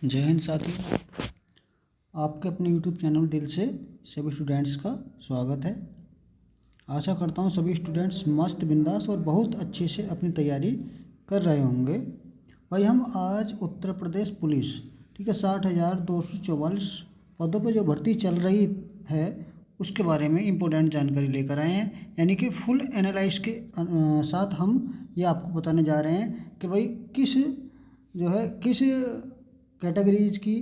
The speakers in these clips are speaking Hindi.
जय हिंद साथियों, आपके अपने YouTube चैनल दिल से सभी स्टूडेंट्स का स्वागत है। आशा करता हूँ सभी स्टूडेंट्स मस्त बिंदास और बहुत अच्छे से अपनी तैयारी कर रहे होंगे। भाई हम आज उत्तर प्रदेश पुलिस 60,244 पदों पर जो भर्ती चल रही है उसके बारे में इम्पोर्टेंट जानकारी लेकर आए हैं। यानी कि फुल एनालाइज के साथ हम ये आपको बताने जा रहे हैं कि भाई किस कैटेगरीज की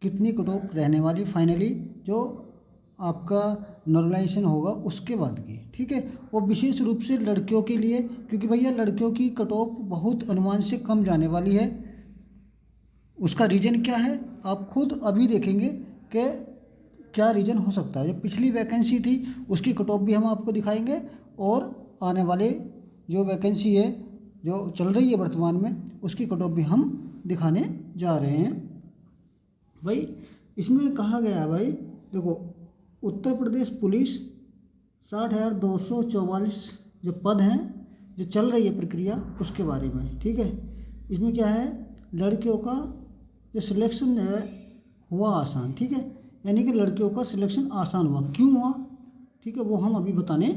कितनी कट ऑफ रहने वाली फाइनली जो आपका नॉर्मलाइजेशन होगा उसके बाद की, ठीक है। और विशेष रूप से लड़कियों के लिए, क्योंकि भैया लड़कियों की कट ऑफ बहुत अनुमान से कम जाने वाली है। उसका रीज़न क्या है आप खुद अभी देखेंगे कि क्या रीज़न हो सकता है। जो पिछली वैकेंसी थी उसकी कट ऑफ भी हम आपको दिखाएंगे और आने वाले जो वैकेंसी है जो चल रही है वर्तमान में उसकी कट ऑफ भी हम दिखाने जा रहे हैं। भाई इसमें कहा गया है, भाई देखो, उत्तर प्रदेश पुलिस 60,244 जो पद हैं जो चल रही है प्रक्रिया उसके बारे में, ठीक है। इसमें क्या है, लड़कियों का जो सिलेक्शन है हुआ आसान, ठीक है। यानी कि लड़कियों का सिलेक्शन आसान हुआ, क्यों हुआ, ठीक है, वो हम अभी बताने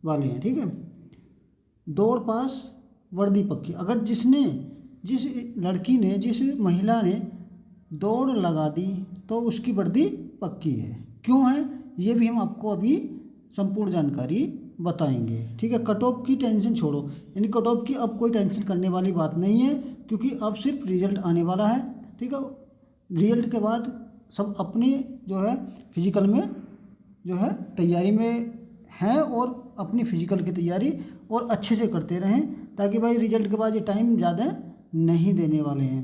वाले हैं, ठीक है। दौड़ पास वर्दी पक्की, अगर जिस लड़की ने जिस महिला ने दौड़ लगा दी तो उसकी वर्दी पक्की है। क्यों है ये भी हम आपको अभी संपूर्ण जानकारी बताएंगे, ठीक है। कट ऑफ की टेंशन छोड़ो, यानी कट ऑफ की अब कोई टेंशन करने वाली बात नहीं है, क्योंकि अब सिर्फ रिजल्ट आने वाला है, ठीक है। रिजल्ट के बाद सब अपनी जो है फिजिकल में जो है तैयारी में हैं और अपनी फिजिकल की तैयारी और अच्छे से करते रहें, ताकि भाई रिजल्ट के बाद ये टाइम ज़्यादा नहीं देने वाले हैं।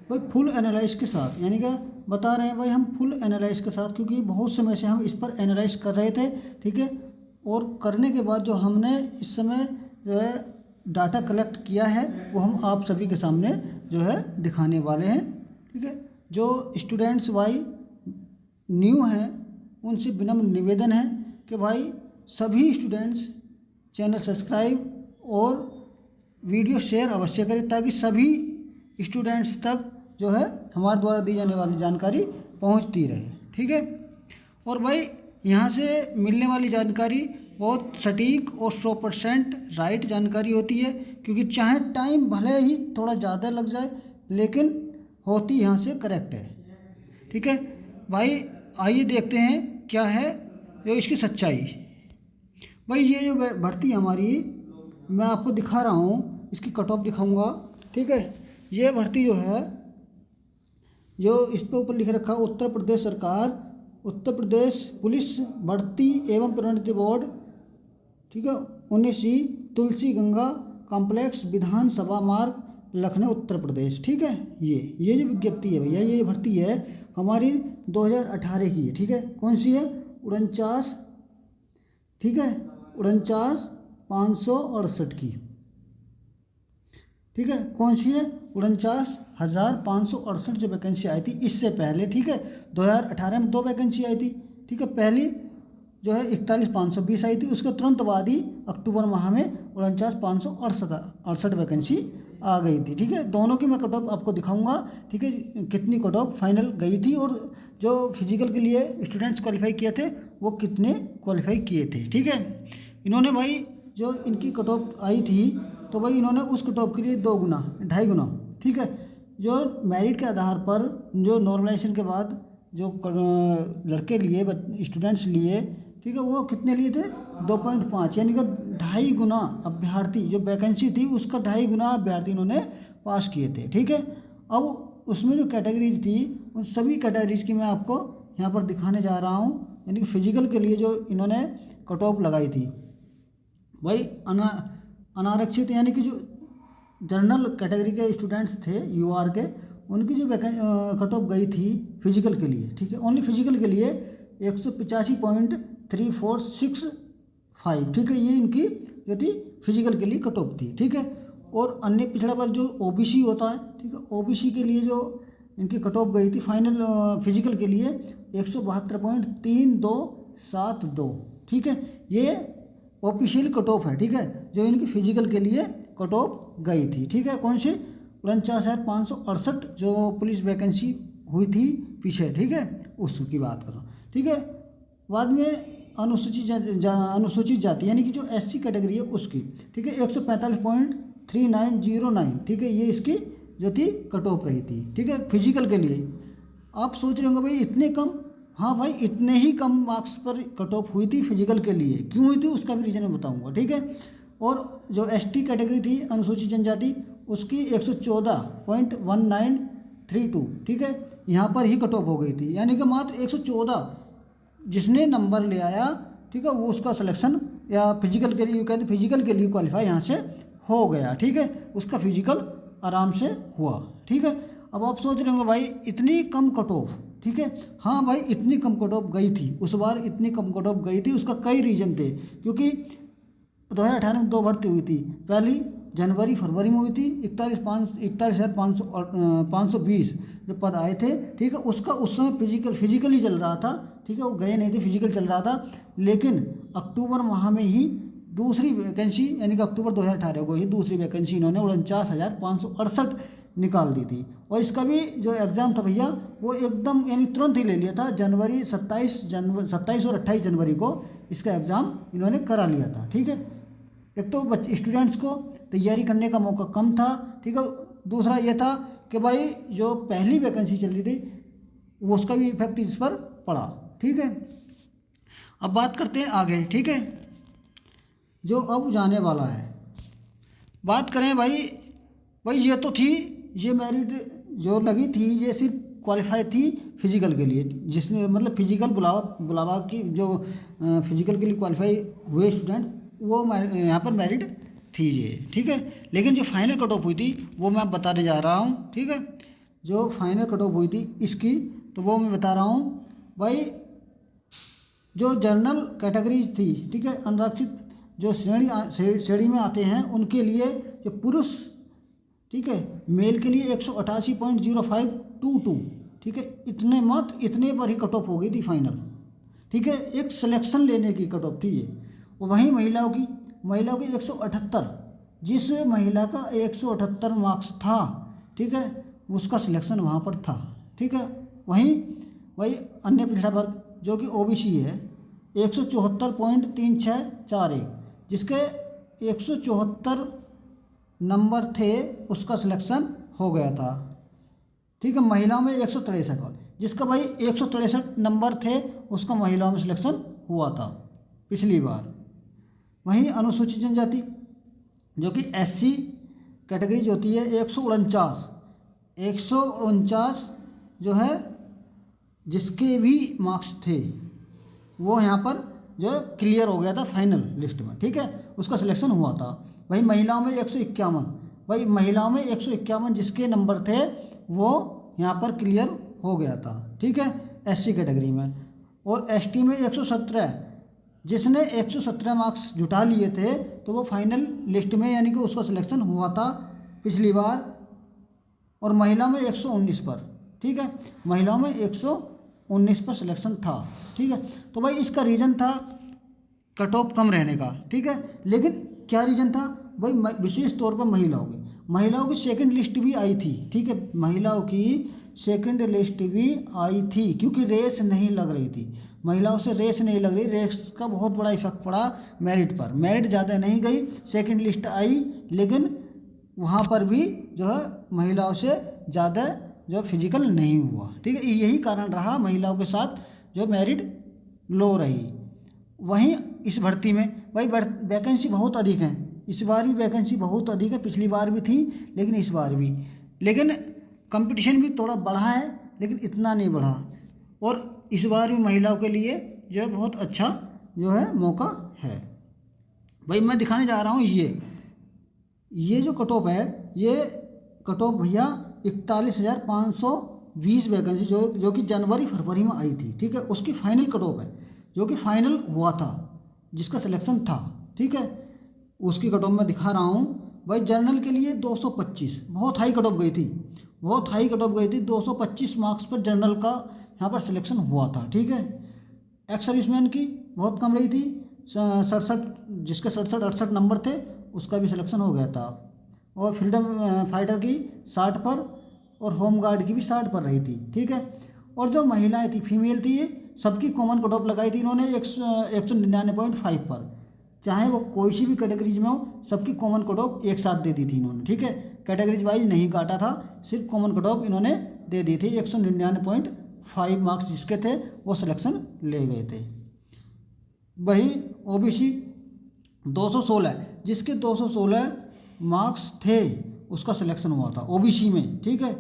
भाई फुल एनालाइज के साथ, यानी कि बता रहे हैं भाई हम फुल एनालाइज के साथ, क्योंकि बहुत समय से हम इस पर एनालाइज कर रहे थे, ठीक है। और करने के बाद जो हमने इस समय जो है डाटा कलेक्ट किया है वो हम आप सभी के सामने जो है दिखाने वाले हैं, ठीक है। जो स्टूडेंट्स भाई न्यू हैं उनसे विनम्र निवेदन है कि भाई सभी स्टूडेंट्स चैनल सब्सक्राइब और वीडियो शेयर अवश्य करें, ताकि सभी स्टूडेंट्स तक जो है हमारे द्वारा दी जाने वाली जानकारी पहुंचती रहे, ठीक है। और भाई यहाँ से मिलने वाली जानकारी बहुत सटीक और 100% राइट जानकारी होती है, क्योंकि चाहे टाइम भले ही थोड़ा ज़्यादा लग जाए लेकिन होती यहाँ से करेक्ट है, ठीक है। भाई आइए देखते हैं क्या है जो इसकी सच्चाई। भाई ये जो भर्ती हमारी मैं आपको दिखा रहा हूँ, इसकी कट ऑफ दिखाऊंगा, ठीक है। ये भर्ती जो है जो इस पे ऊपर लिख रखा है उत्तर प्रदेश सरकार, उत्तर प्रदेश पुलिस भर्ती एवं प्रोन्नति बोर्ड, ठीक है, 19 तुलसी गंगा कॉम्प्लेक्स विधानसभा मार्ग लखनऊ उत्तर प्रदेश, ठीक है। ये जो विज्ञप्ति है भैया, ये भर्ती है हमारी 2018 की है, ठीक है। कौन सी है, 49, ठीक है, 49,568 की, ठीक है। कौन सी है, 49,568 जो वैकेंसी आई थी इससे पहले, ठीक है। 2018 में 2 वैकेंसी आई थी, ठीक है। पहली जो है 41,520 आई थी, उसके तुरंत बाद ही अक्टूबर माह में 49,568 वैकेंसी आ गई थी, ठीक है। दोनों की मैं कट ऑफ आपको दिखाऊंगा, ठीक है, कितनी कट ऑफ फाइनल गई थी और जो फिजिकल के लिए स्टूडेंट्स क्वालिफाई किए थे वो कितने क्वालिफाई किए थे, ठीक है। इन्होंने भाई जो इनकी कट ऑफ आई थी तो भाई इन्होंने उस कट ऑफ के लिए 2 गुना 2.5 गुना, ठीक है। जो मेरिट के आधार पर जो नॉर्मलाइजेशन के बाद जो लड़के लिए स्टूडेंट्स लिए, ठीक है, वो कितने लिए थे 2.5, यानी कि 2.5 गुना अभ्यर्थी जो वैकेंसी थी उसका 2.5 गुना अभ्यर्थी इन्होंने पास किए थे, ठीक है। अब उसमें जो कैटेगरीज थी उन सभी कैटेगरीज की मैं आपको यहाँ पर दिखाने जा रहा हूँ। यानी कि फिजिकल के लिए जो इन्होंने कट ऑफ लगाई थी भाई अनारक्षित, यानी कि जो जनरल कैटेगरी के स्टूडेंट्स थे यूआर के, उनकी जो कट ऑफ गई थी फिजिकल के लिए, ठीक है, ओनली फिजिकल के लिए 185.3465, ठीक है, ये इनकी जो थी फिजिकल के लिए कट ऑफ थी, ठीक है। और अन्य पिछड़ा वर्ग जो ओबीसी होता है, ठीक है, ओबीसी के लिए जो इनकी कट ऑफ गई थी फाइनल फिजिकल के लिए 172.3272, ठीक है, ये ऑफिशियल कट ऑफ है, ठीक है, जो इनकी फिजिकल के लिए कट ऑफ गई थी, ठीक है। कौन सी 49,568 जो पुलिस वैकेंसी हुई थी पीछे, ठीक है, उसकी बात करो, ठीक है। बाद में अनुसूचित जाति यानी कि जो SC कैटेगरी है उसकी, ठीक है, 145.3909, ठीक है, ये इसकी जो थी कट ऑफ रही थी, ठीक है, फिजिकल के लिए। आप सोच रहे होंगे भाई इतने कम, हाँ भाई इतने ही कम मार्क्स पर कट ऑफ हुई थी फिजिकल के लिए। क्यों हुई थी उसका भी रीज़न मैं बताऊंगा, ठीक है। और जो ST कैटेगरी थी अनुसूचित जनजाति उसकी 114.1932, ठीक है, यहाँ पर ही कट ऑफ हो गई थी, यानी कि मात्र 114 जिसने नंबर ले आया, ठीक है, वो उसका सिलेक्शन या फिजिकल के लिए कहते फिजिकल के लिए क्वालिफाई यहाँ से हो गया, ठीक है, उसका फिजिकल आराम से हुआ, ठीक है। अब आप सोच रहे होंगे भाई इतनी कम कट ऑफ, ठीक है, हाँ भाई इतनी कम कट ऑफ गई थी उस बार, इतनी कम कट ऑफ गई थी, उसका कई रीजन थे, क्योंकि 2018 में 2 भर्ती हुई थी। पहली जनवरी फरवरी में हुई थी, 41,520 जो पद आए थे, ठीक है, उसका उस समय फिजिकली चल रहा था, ठीक है, वो गए नहीं थे, फिजिकल चल रहा था। लेकिन अक्टूबर माह में ही दूसरी वैकेंसी यानी कि अक्टूबर 2018 को ही दूसरी वैकेंसी इन्होंने 49,568 निकाल दी थी। और इसका भी जो एग्ज़ाम था भैया वो एकदम यानी तुरंत ही ले लिया था, 27 और 28 जनवरी को इसका एग्ज़ाम इन्होंने करा लिया था, ठीक है। एक तो स्टूडेंट्स को तैयारी करने का मौका कम था, ठीक है, दूसरा ये था कि भाई जो पहली वैकेंसी चल रही थी वो उसका भी इफेक्ट इस पर पड़ा, ठीक है। अब बात करते हैं आगे, ठीक है, जो अब जाने वाला है। बात करें भाई ये तो थी, ये मेरिट जो लगी थी ये सिर्फ क्वालिफाई थी फिजिकल के लिए, जिसने मतलब फिजिकल बुलावा की जो फिजिकल के लिए क्वालिफाई हुए स्टूडेंट वो यहाँ पर मेरिट थी ये, ठीक है। लेकिन जो फाइनल कट ऑफ हुई थी वो मैं बताने जा रहा हूँ, ठीक है, जो फाइनल कट ऑफ हुई थी इसकी तो वो मैं बता रहा हूँ भाई। जो जनरल कैटेगरीज थी, ठीक है, अनारक्षित जो श्रेणी में आते हैं उनके लिए जो पुरुष, ठीक है, मेल के लिए 188.0522, ठीक है, इतने पर ही कट ऑफ हो गई थी फाइनल, ठीक है, एक सिलेक्शन लेने की कट ऑफ थी ये। और वहीं महिलाओं की 178, जिस महिला का 178 मार्क्स था, ठीक है, उसका सिलेक्शन वहाँ पर था, ठीक है। वहीं अन्य पिछड़ा वर्ग जो कि OBC है 174.3641, जिसके 174 नंबर थे उसका सिलेक्शन हो गया था, ठीक है। महिलाओं में 163, जिसका भाई 163 नंबर थे उसका महिलाओं में सिलेक्शन हुआ था पिछली बार। वहीं अनुसूचित जनजाति जो कि SC कैटेगरी जो होती है 149 जो है जिसके भी मार्क्स थे वो यहाँ पर जो क्लियर हो गया था फाइनल लिस्ट में, ठीक है, उसका सिलेक्शन हुआ था। वही महिलाओं में 151 जिसके नंबर थे वो यहाँ पर क्लियर हो गया था, ठीक है, SC कैटेगरी में। और ST में 117 जिसने 117 मार्क्स जुटा लिए थे तो वो फाइनल लिस्ट में यानी कि उसका सिलेक्शन हुआ था पिछली बार। और महिला में 119 पर, ठीक है, महिलाओं में 119 पर सिलेक्शन था, ठीक है। तो भाई इसका रीज़न था कट ऑफ कम रहने का, ठीक है। लेकिन क्या रीज़न था भाई, विशेष तौर पर महिलाओं की सेकंड लिस्ट भी आई थी, ठीक है, महिलाओं की सेकंड लिस्ट भी आई थी, क्योंकि रेस नहीं लग रही थी, महिलाओं से रेस नहीं लग रही, रेस का बहुत बड़ा इफेक्ट पड़ा मेरिट पर, मेरिट ज़्यादा नहीं गई, सेकंड लिस्ट आई, लेकिन वहाँ पर भी जो है महिलाओं से ज़्यादा जो फिजिकल नहीं हुआ, ठीक है, यही कारण रहा महिलाओं के साथ जो मेरिट लो रही। वहीं इस भर्ती में भाई वैकेंसी बहुत अधिक है, इस बार भी वैकेंसी बहुत अधिक है, पिछली बार भी थी लेकिन इस बार भी, लेकिन कंपटीशन भी थोड़ा बढ़ा है लेकिन इतना नहीं बढ़ा। और इस बार भी महिलाओं के लिए जो है बहुत अच्छा जो है मौका है। भाई मैं दिखाने जा रहा हूँ ये जो कट ऑफ है, ये कट ऑफ भैया 41,520 वैकेंसी जो कि जनवरी फरवरी में आई थी, ठीक है, उसकी फाइनल कट ऑफ है जो कि फाइनल हुआ था जिसका सिलेक्शन था, ठीक है, उसकी कट ऑफ मैं दिखा रहा हूँ। भाई जनरल के लिए 225 बहुत हाई कट ऑफ गई थी, 225 मार्क्स पर जनरल का यहाँ पर सिलेक्शन हुआ था, ठीक है। एक्स सर्विसमैन की बहुत कम रही थी 67, जिसके 67-68 नंबर थे उसका भी सिलेक्शन हो गया था। और फ्रीडम फाइटर की 60 पर और होम गार्ड की भी 60 पर रही थी, ठीक है। और जो महिलाएं थी, फीमेल थी, ये सबकी कॉमन कट ऑफ लगाई थी इन्होंने 199.5 पर, चाहे वो कोई सी भी कैटेगरीज में हो, सबकी कॉमन कट ऑफ एक साथ दे दी थी इन्होंने, ठीक है। कैटेगरीज वाइज नहीं काटा था, सिर्फ कॉमन कट ऑफ इन्होंने दे दी थी। 199.5 मार्क्स जिसके थे वो सिलेक्शन ले गए थे। वही ओबीसी 216, जिसके 216 मार्क्स थे उसका सिलेक्शन हुआ था ओबीसी में, ठीक है।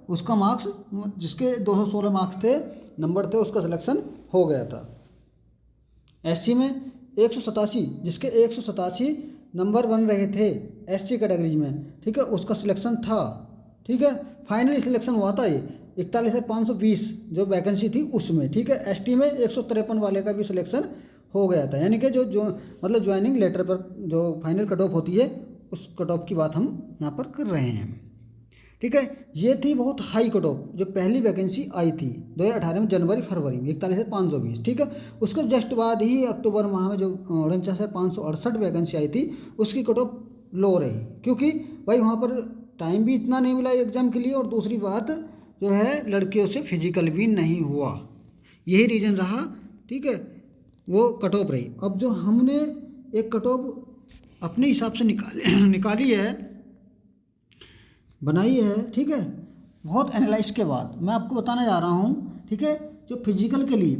उसका मार्क्स, जिसके 216 मार्क्स थे, नंबर थे, उसका सिलेक्शन हो गया था। एससी में 187, जिसके 187 नंबर बन रहे थे एससी कैटेगरी में, ठीक है, उसका सिलेक्शन था, ठीक है। फाइनली सिलेक्शन हुआ था ये 41,520 जो वैकेंसी थी उसमें, ठीक है। एसटी में 153 वाले का भी सिलेक्शन हो गया था, यानी कि जो मतलब ज्वाइनिंग लेटर पर जो फाइनल कट ऑफ होती है उस कट ऑफ की बात हम यहाँ पर कर रहे हैं, ठीक है। ये थी बहुत हाई कट ऑफ जो पहली वैकेंसी आई थी 2018 में, जनवरी फरवरी में 41,520, ठीक है। उसके जस्ट बाद ही अक्टूबर माह में जो 49,568 वैकेंसी आई थी उसकी कट ऑफ लो रही, क्योंकि भाई वहाँ पर टाइम भी इतना नहीं मिला एग्ज़ाम के लिए, और दूसरी बात जो है लड़कियों से फिजिकल भी नहीं हुआ, यही रीज़न रहा, ठीक है। वो कट ऑफ रही। अब जो हमने एक कट ऑफ अपने हिसाब से निकाली है, बनाई है, ठीक है, बहुत एनालाइज के बाद मैं आपको बताने जा रहा हूँ, ठीक है। जो फिजिकल के लिए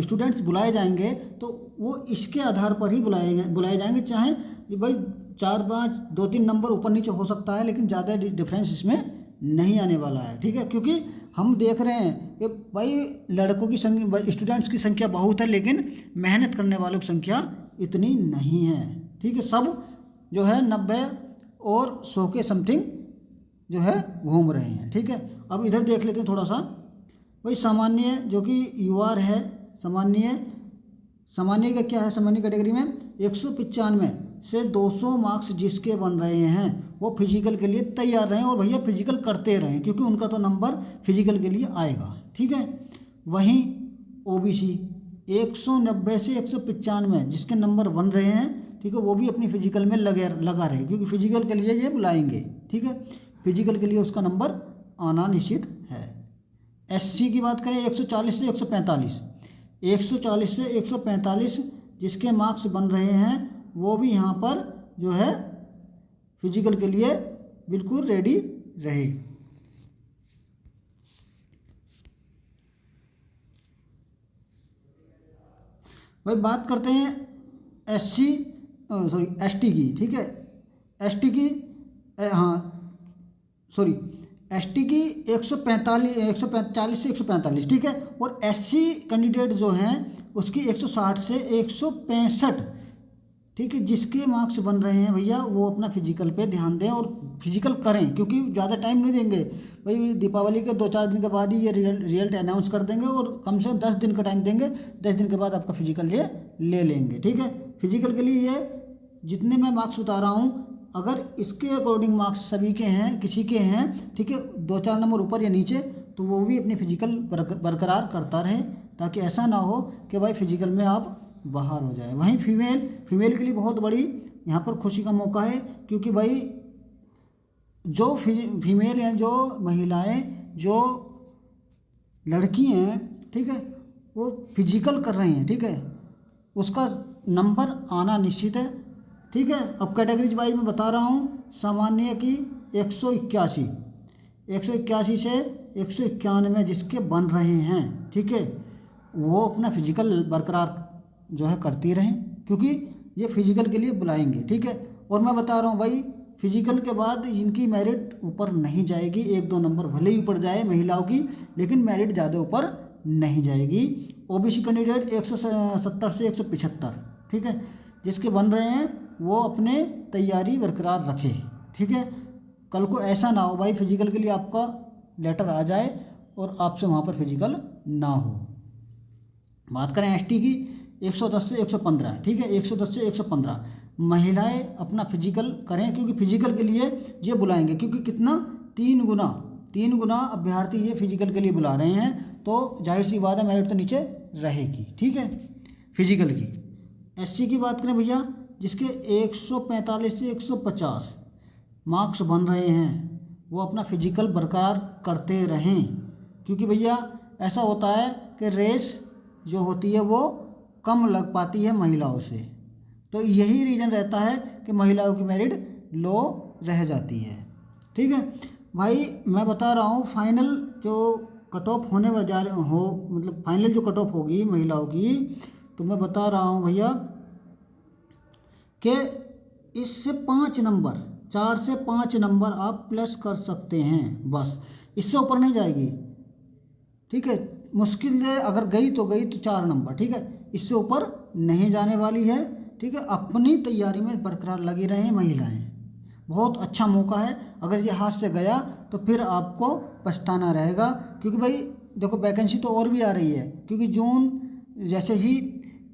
स्टूडेंट्स बुलाए जाएंगे तो वो इसके आधार पर ही बुलाए जाएंगे, चाहे भाई 4-5 2-3 नंबर ऊपर नीचे हो सकता है, लेकिन ज़्यादा डिफरेंस इसमें नहीं आने वाला है, ठीक है। क्योंकि हम देख रहे हैं कि भाई लड़कों की संख्या, स्टूडेंट्स की संख्या बहुत है, लेकिन मेहनत करने वालों की संख्या इतनी नहीं है, ठीक है। सब जो है 90 और 100 के समथिंग जो है घूम रहे हैं, ठीक है। अब इधर देख लेते हैं थोड़ा सा, भाई सामान्य जो कि यूआर है, सामान्य का क्या है, सामान्य कैटेगरी में 195 से 200 मार्क्स जिसके बन रहे हैं वो फिजिकल के लिए तैयार रहें, और भैया फिजिकल करते रहें, क्योंकि उनका तो नंबर फिजिकल के लिए आएगा, ठीक है। वहीं ओबीसी 190 से 195 जिसके नंबर बन रहे हैं, ठीक है, वो भी अपनी फिजिकल में लगा रहे, क्योंकि फिजिकल के लिए ये बुलाएंगे, ठीक है। फिजिकल के लिए उसका नंबर आना निश्चित है। एससी की बात करें 140 से 145, 140 से 145 जिसके मार्क्स बन रहे हैं वो भी यहाँ पर जो है फिजिकल के लिए बिल्कुल रेडी रहे। भाई बात करते हैं एसटी की, ठीक है। एसटी की एसटी की 145 से 145, ठीक है। और एससी कैंडिडेट जो हैं उसकी 160 से 165, ठीक है। जिसके मार्क्स बन रहे हैं भैया वो अपना फिजिकल पे ध्यान दें और फिजिकल करें, क्योंकि ज़्यादा टाइम नहीं देंगे भाई, दीपावली के 2-4 दिन के बाद ही ये रिजल्ट अनाउंस कर देंगे, और कम से कम 10 दिन का टाइम देंगे, 10 दिन के बाद आपका फिजिकल ये ले लेंगे, ठीक है। फिजिकल के लिए ये जितने मैं मार्क्स बता रहा हूँ, अगर इसके अकॉर्डिंग मार्क्स सभी के हैं, किसी के हैं, ठीक है, 2-4 नंबर ऊपर या नीचे, तो वो भी अपनी फिजिकल बरकरार करता रहे, ताकि ऐसा ना हो कि भाई फिजिकल में आप बाहर हो जाए। वहीं फीमेल के लिए बहुत बड़ी यहाँ पर खुशी का मौका है, क्योंकि भाई जो फीमेल हैं, जो महिलाएं, जो लड़की हैं, ठीक है, वो फिजिकल कर रही हैं, ठीक है, उसका नंबर आना निश्चित है, ठीक है। अब कैटेगरीज वाइज मैं बता रहा हूँ, सामान्य की 181 से 191 जिसके बन रहे हैं, ठीक है, वो अपना फिजिकल बरकरार जो है करती रहें, क्योंकि ये फिजिकल के लिए बुलाएंगे, ठीक है। और मैं बता रहा हूँ भाई, फिजिकल के बाद जिनकी मेरिट ऊपर नहीं जाएगी, 1-2 नंबर भले ही ऊपर जाए महिलाओं की, लेकिन मेरिट ज़्यादा ऊपर नहीं जाएगी। ओबीसी कैंडिडेट 170 से 175, ठीक है, जिसके बन रहे हैं वो अपने तैयारी बरकरार रखे, ठीक है। कल को ऐसा ना हो भाई फिजिकल के लिए आपका लेटर आ जाए और आपसे वहाँ पर फिजिकल ना हो। बात करें एसटी की 110 से 115, ठीक है, 110 से 115 महिलाएं अपना फिजिकल करें, क्योंकि फिजिकल के लिए ये बुलाएंगे, क्योंकि कितना 3 गुना अभ्यर्थी ये फिजिकल के लिए बुला रहे हैं, तो जाहिर सी बात है मेरिट तो नीचे रहेगी, ठीक है, फिजिकल की। एससी की बात करें भैया जिसके 145 से 150 मार्क्स बन रहे हैं वो अपना फिजिकल बरकरार करते रहें, क्योंकि भैया ऐसा होता है कि रेस जो होती है वो कम लग पाती है महिलाओं से, तो यही रीज़न रहता है कि महिलाओं की मेरिट लो रह जाती है। ठीक है भाई, मैं बता रहा हूँ फाइनल जो कट ऑफ होने जा रहे हो, मतलब फाइनल जो कट ऑफ होगी महिलाओं की, तो मैं बता रहा हूँ भैया कि इससे 5 नंबर, 4 से 5 नंबर आप प्लस कर सकते हैं, बस इससे ऊपर नहीं जाएगी। ठीक है, मुश्किल है, अगर गई तो गई तो 4 नंबर, ठीक है, इससे ऊपर नहीं जाने वाली है। ठीक है, अपनी तैयारी में बरकरार लगी रहें महिलाएं, बहुत अच्छा मौका है। अगर ये हाथ से गया तो फिर आपको पछताना रहेगा, क्योंकि भाई देखो वैकेंसी तो और भी आ रही है, क्योंकि जून जैसे ही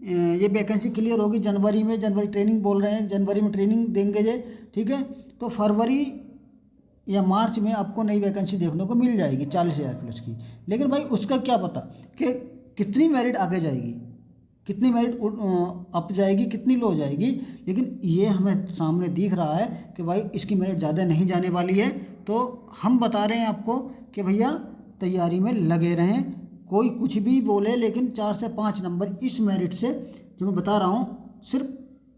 ये वैकेंसी क्लियर होगी जनवरी में, जनवरी ट्रेनिंग बोल रहे हैं, जनवरी में ट्रेनिंग देंगे ये। ठीक है, तो फरवरी या मार्च में आपको नई वैकेंसी देखने को मिल जाएगी 40,000 प्लस की। लेकिन भाई उसका क्या पता कि कितनी मेरिट आगे जाएगी, कितनी मेरिट अप जाएगी, कितनी लो जाएगी, लेकिन ये हमें सामने दिख रहा है कि भाई इसकी मेरिट ज़्यादा नहीं जाने वाली है। तो हम बता रहे हैं आपको कि भैया तैयारी में लगे रहें, कोई कुछ भी बोले, लेकिन 4 से 5 नंबर इस मेरिट से जो मैं बता रहा हूँ सिर्फ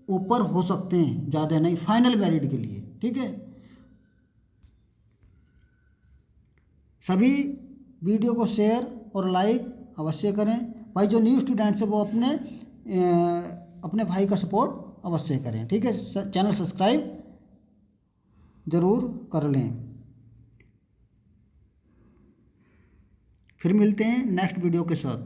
ऊपर हो सकते हैं, ज़्यादा नहीं, फाइनल मेरिट के लिए। ठीक है, सभी वीडियो को शेयर और लाइक अवश्य करें भाई। जो न्यू स्टूडेंट्स है वो अपने भाई का सपोर्ट अवश्य करें। ठीक है, चैनल सब्सक्राइब ज़रूर कर लें। फिर मिलते हैं नेक्स्ट वीडियो के साथ।